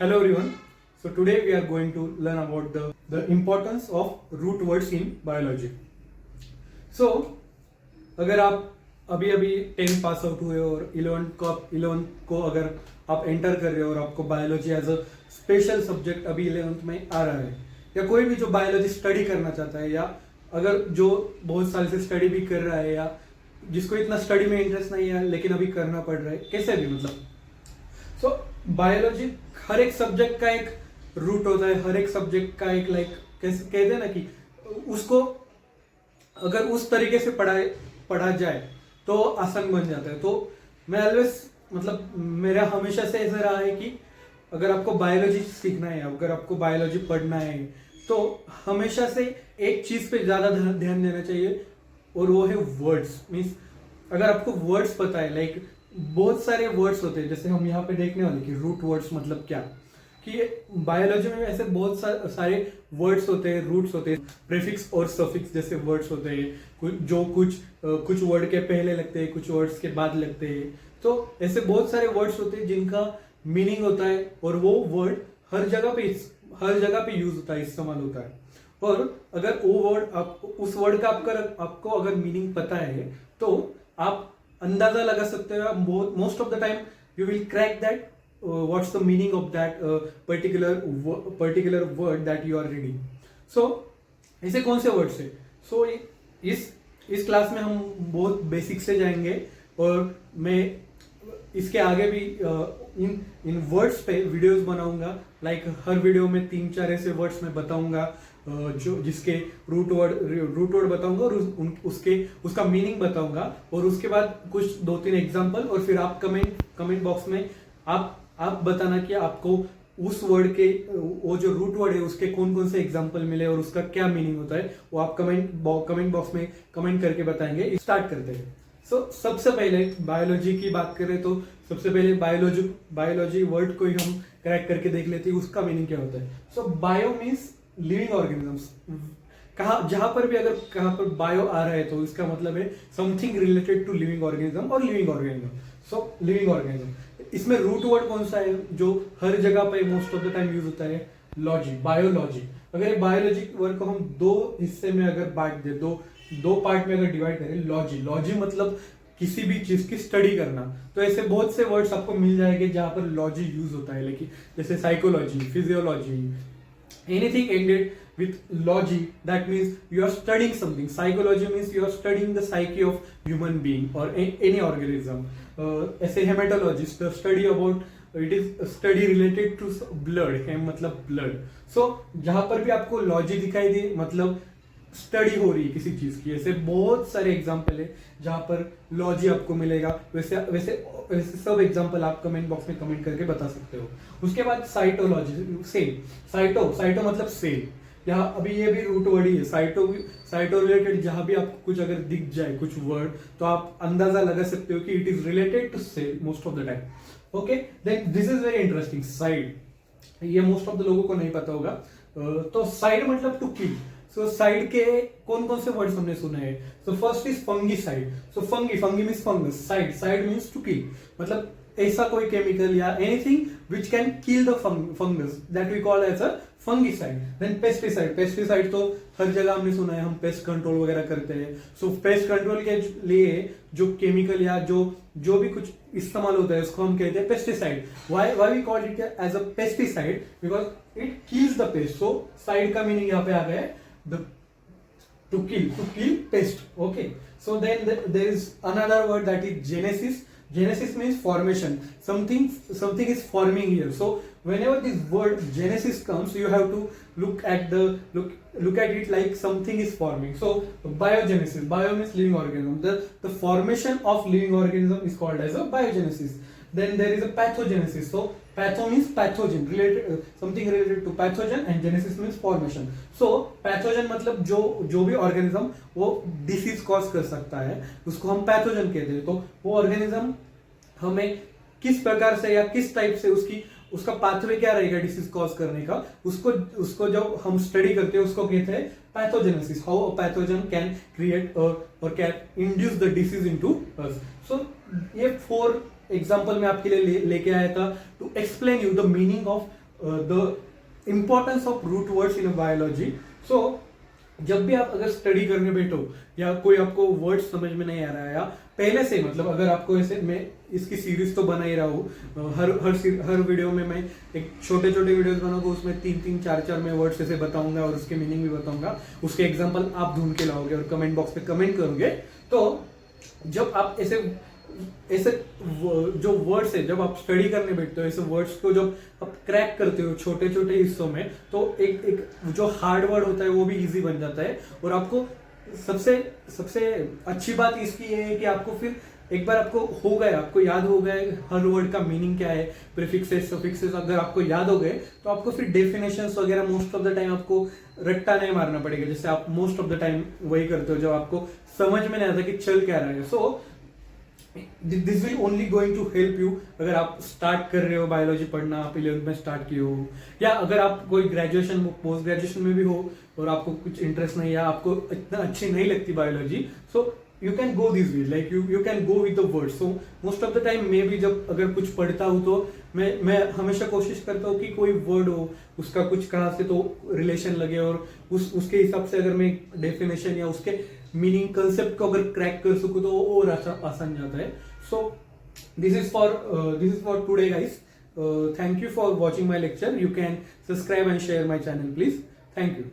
Hello everyone. So today we are going to learn about the importance of root words in biology. So अगर आप अभी अभी 10 pass out हुए और 11 को अगर आप एंटर कर रहे हो और आपको biology as a special subject अभी 11th में आ रहा है, या कोई भी जो बायोलॉजी स्टडी करना चाहता है, या अगर जो बहुत साल से स्टडी भी कर रहा है, या जिसको इतना स्टडी में इंटरेस्ट नहीं है लेकिन अभी करना पड़ रहा है, कैसे भी मतलब सो बायोलॉजी हर एक सब्जेक्ट का एक रूट होता है, हर एक सब्जेक्ट का एक कैसे कहते हैं ना कि उसको अगर उस तरीके से पढ़ा जाए तो आसान बन जाता है. तो मैं ऑलवेज मतलब मेरा हमेशा से ऐसा रहा है कि अगर आपको बायोलॉजी सीखना है, अगर आपको बायोलॉजी पढ़ना है, तो हमेशा से एक चीज पे ज्यादा ध्यान देना चाहिए और वो है वर्ड्स. मीन्स अगर आपको वर्ड्स पता है, बहुत सारे वर्ड्स होते हैं, जैसे हम यहाँ पे देखने वाले कि रूट वर्ड्स मतलब क्या, कि बायोलॉजी में ऐसे बहुत सारे वर्ड्स होते हैं, रूट्स होते हैं, प्रीफिक्स और सफिक्स जैसे वर्ड्स होते हैं, जो कुछ वर्ड के पहले लगते हैं, कुछ वर्ड्स के बाद लगते हैं. तो ऐसे बहुत सारे वर्ड्स होते हैं जिनका मीनिंग होता है और वो वर्ड हर जगह पे यूज होता है, इस्तेमाल होता है. और अगर वो वर्ड उस वर्ड का आपको अगर मीनिंग पता है तो आप अंदाजा लगा सकते हो. Most of the time you will crack that what's the meaning of that particular word that you are reading. So ऐसे कौन से वर्ड्स है? सो इस क्लास में हम बहुत बेसिक से जाएंगे और मैं इसके आगे भी इन वर्ड्स पे वीडियोस बनाऊंगा. हर वीडियो में 3-4 ऐसे वर्ड्स मैं बताऊंगा जो जिसके रूट वर्ड बताऊंगा और उसका मीनिंग बताऊंगा, और उसके बाद कुछ 2-3 एग्जांपल, और फिर आप कमेंट बॉक्स में आप बताना कि आपको उस वर्ड के वो जो रूट वर्ड है उसके कौन कौन से एग्जांपल मिले और उसका क्या मीनिंग होता है, वो आप कमेंट बॉक्स में कमेंट करके बताएंगे. स्टार्ट करते हैं. सबसे पहले बायोलॉजी की बात करें तो सबसे पहले बायोलॉजी वर्ड को ही हम क्रैक करके देख लेते हैं, उसका मीनिंग क्या होता है. Bio means living organisms. जहां पर भी अगर कहां पर बायो आ रहा है तो इसका मतलब है something related to living organism और लिविंग ऑर्गेनिज्म. Living organism. इसमें रूट वर्ड कौन सा है जो हर जगह पे most of the time use होता है? Logy, biology. अगर बायोलॉजी वर्ड को हम दो हिस्से में अगर बांट दे, दो पार्ट में अगर डिवाइड करें, लॉजी मतलब किसी भी चीज की स्टडी करना, तो ऐसे बहुत से वर्ड्स आपको मिल जाएंगे जहां पर लॉजी यूज होता है. लेकिन जैसे psychology, physiology, anything ended with logy, that means you are studying something. Psychology means you are studying the psyche of human being or any organism. ऐसे hematologist, the study about it is a study related to blood. hem मतलब blood. So जहां पर भी आपको logy दिखाई दे मतलब study हो रही है किसी चीज की. ऐसे बहुत सारे एग्जाम्पल है जहां पर लॉजी आपको मिलेगा. वैसे सब एग्जाम्पल आप कमेंट बॉक्स में कमेंट करके बता सकते हो. उसके बाद साइटोलॉजी, सेल. साइटो मतलब सेल. यहाँ अभी ये भी रूट वर्ड ही है. साइटो रिलेटेड जहां भी आपको कुछ अगर दिख जाए कुछ वर्ड, तो आप अंदाजा लगा सकते हो कि it is related to cell most of the time. Okay, then this is very interesting. Side, ये मोस्ट ऑफ द लोगों को नहीं पता होगा. तो साइड मतलब टू किल. साइड के कौन कौन से वर्ड्स हमने सुने हैं? First is fungicide. Fungi means fungus. Side means to kill, मतलब ऐसा कोई केमिकल या anything which can kill the fungus, that we call as a fungicide. Then pesticide तो हर जगह हमने सुना है, हम पेस्ट कंट्रोल वगैरह करते हैं. पेस्ट कंट्रोल के लिए जो केमिकल या जो भी कुछ इस्तेमाल होता है उसको हम कहते हैं pesticide. Why we call it as a pesticide? Because it kills the pest. Side का मीनिंग यहाँ पे आ गया है to kill pest. Okay, so then there is another word that is genesis. Genesis means formation. Something is forming here. So whenever this word genesis comes, you have to look at it like something is forming. So biogenesis, bio means living organism. The formation of living organism is called as a biogenesis. Then there is a pathogenesis. So patho means pathogen, something related to pathogen, and genesis means formation. So pathogen मतलब जो भी organism वो disease cause कर सकता है उसको हम pathogen कहते हैं. तो वो ऑर्गेनिज्म हमें किस प्रकार से या किस टाइप से उसका पाथवे क्या रहेगा डिसीज कॉज करने का, उसको जब हम स्टडी करते हैं उसको कहते हैं pathogenesis. How a pathogen can create or can induce the disease into us. So ये 4 एग्जाम्पल मैं आपके लिए लेके आया था to explain you the meaning of the importance of root words in biology. So जब भी आप अगर स्टडी करने बैठो या कोई आपको वर्ड समझ में नहीं आ रहा है, या पहले से मतलब अगर आपको ऐसे, मैं इसकी सीरीज तो बना ही रहा हूँ, हर वीडियो में मैं एक छोटे छोटे वीडियोस बनाऊंगा, उसमें 3-3, 4-4 मैं वर्ड्स ऐसे बताऊंगा और उसके मीनिंग भी बताऊंगा, उसके एग्जांपल आप ढूंढ के लाओगे और कमेंट बॉक्स पे कमेंट करोगे। तो जब आप ऐसे ऐसे जो वर्ड्स है, जब आप स्टडी करने बैठते हो ऐसे वर्ड्स को जब आप क्रैक करते हो छोटे छोटे हिस्सों में, तो एक जो हार्ड वर्ड होता है वो भी इजी बन जाता है। और आपको सबसे सबसे अच्छी बात इसकी ये है कि आपको फिर एक बार आपको हो गया, आपको याद हो गया हर वर्ड का मीनिंग क्या है, प्रीफिक्सेस सफिक्सेस अगर आपको याद हो गए, तो आपको फिर डेफिनेशंस वगैरह मोस्ट ऑफ द टाइम आपको रट्टा नहीं मारना पड़ेगा, जैसे आप मोस्ट ऑफ द टाइम वही करते हो जब आपको समझ में नहीं आता कि चल क्या रहा है। So this will only going to help you अगर आप स्टार्ट कर रहे हो बायोलॉजी पढ़ना, आप 11th में स्टार्ट किए हो, या अगर आप कोई ग्रेजुएशन पोस्ट ग्रेजुएशन में भी हो और आपको कुछ इंटरेस्ट नहीं है, आपको इतना अच्छी नहीं लगती biology, so you can go this way, like you can go with the word. So most of the time मैं भी जब अगर कुछ पढ़ता हूँ तो मैं हमेशा कोशिश करता हूँ कि कोई वर्ड हो उसका कुछ कहाँ से तो रिलेशन लगे, और उसके हिसाब से अगर मैं डेफिनेशन या उसके मीनिंग कंसेप्ट को अगर क्रैक कर सकूँ तो वो और आसान जाता है। So this is for today guys. Thank you for watching my lecture. You can subscribe and share my channel please. Thank you.